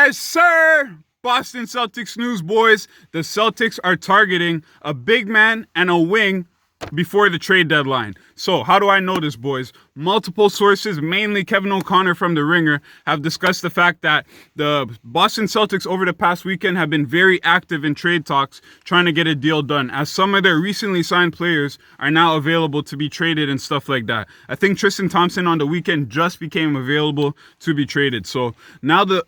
Yes, sir! Boston Celtics news, boys. The Celtics are targeting a big man and a wing before the trade deadline. So, how do I know this, boys? Multiple sources, mainly Kevin O'Connor from The Ringer, have discussed the fact that the Boston Celtics over the past weekend have been very active in trade talks trying to get a deal done, as some of their recently signed players are now available to be traded and stuff like that. I think Tristan Thompson on the weekend just became available to be traded. So now the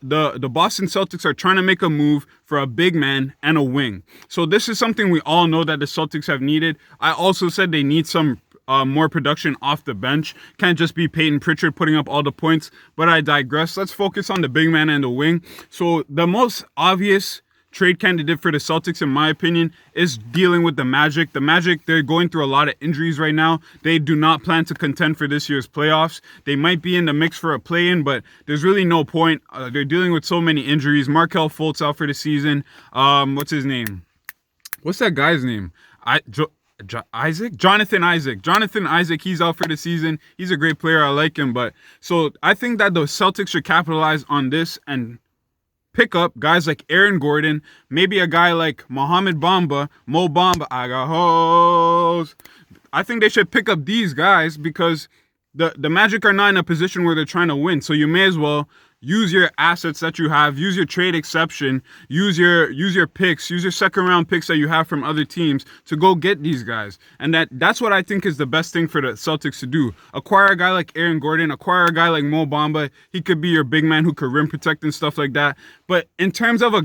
Boston Celtics are trying to make a move for a big man and a wing. So this is something we all know that the Celtics have needed. I also said they need some more production off the bench. Can't just be Peyton Pritchard putting up all the points, but I digress. Let's focus on the big man and the wing. So the most obvious trade candidate for the Celtics, in my opinion, is dealing with the Magic. The Magic, they're going through a lot of injuries right now. They do not plan to contend for this year's playoffs. They might be in the mix for a play-in, but there's really no point. They're dealing with so many injuries. Markelle Fultz out for the season. What's his name? What's that guy's name? Jonathan Isaac, he's out for the season. He's a great player. I like him. But so I think that the Celtics should capitalize on this and pick up guys like Aaron Gordon, maybe a guy like Mo Bamba. I got hoes. I think they should pick up these guys because the Magic are not in a position where they're trying to win. So you may as well use your assets that you have, use your trade exception, use your picks, use your second round picks that you have from other teams to go get these guys. And that's what I think is the best thing for the Celtics to do. Acquire a guy like Aaron Gordon, acquire a guy like Mo Bamba. He could be your big man who could rim protect and stuff like that. But in terms of a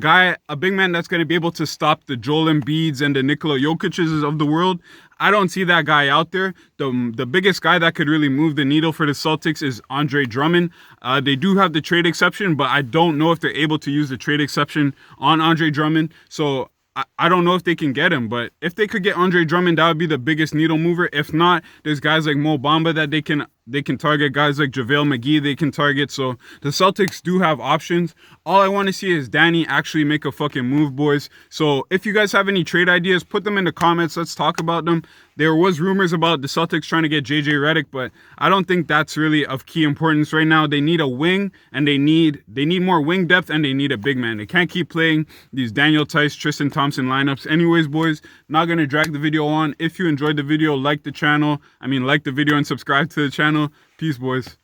big man that's going to be able to stop the Joel Embiids and the Nikola Jokic's of the world, I don't see that guy out there. The biggest guy that could really move the needle for the Celtics is Andre Drummond. They do have the trade exception, but I don't know if they're able to use the trade exception on Andre Drummond. So I don't know if they can get him, but if they could get Andre Drummond, that would be the biggest needle mover. If not, there's guys like Mo Bamba that they can target, guys like JaVale McGee they can target. So the Celtics do have options. All I want to see is Danny actually make a fucking move, boys. So if you guys have any trade ideas, put them in the comments. Let's talk about them. There was rumors about the Celtics trying to get JJ Redick, but I don't think that's really of key importance right now. They need a wing, and they need more wing depth, and they need a big man. They can't keep playing these Daniel Tice, Tristan Thompson lineups. Anyways, boys, not going to drag the video on. If you enjoyed the video, like the video and subscribe to the channel. Peace, boys.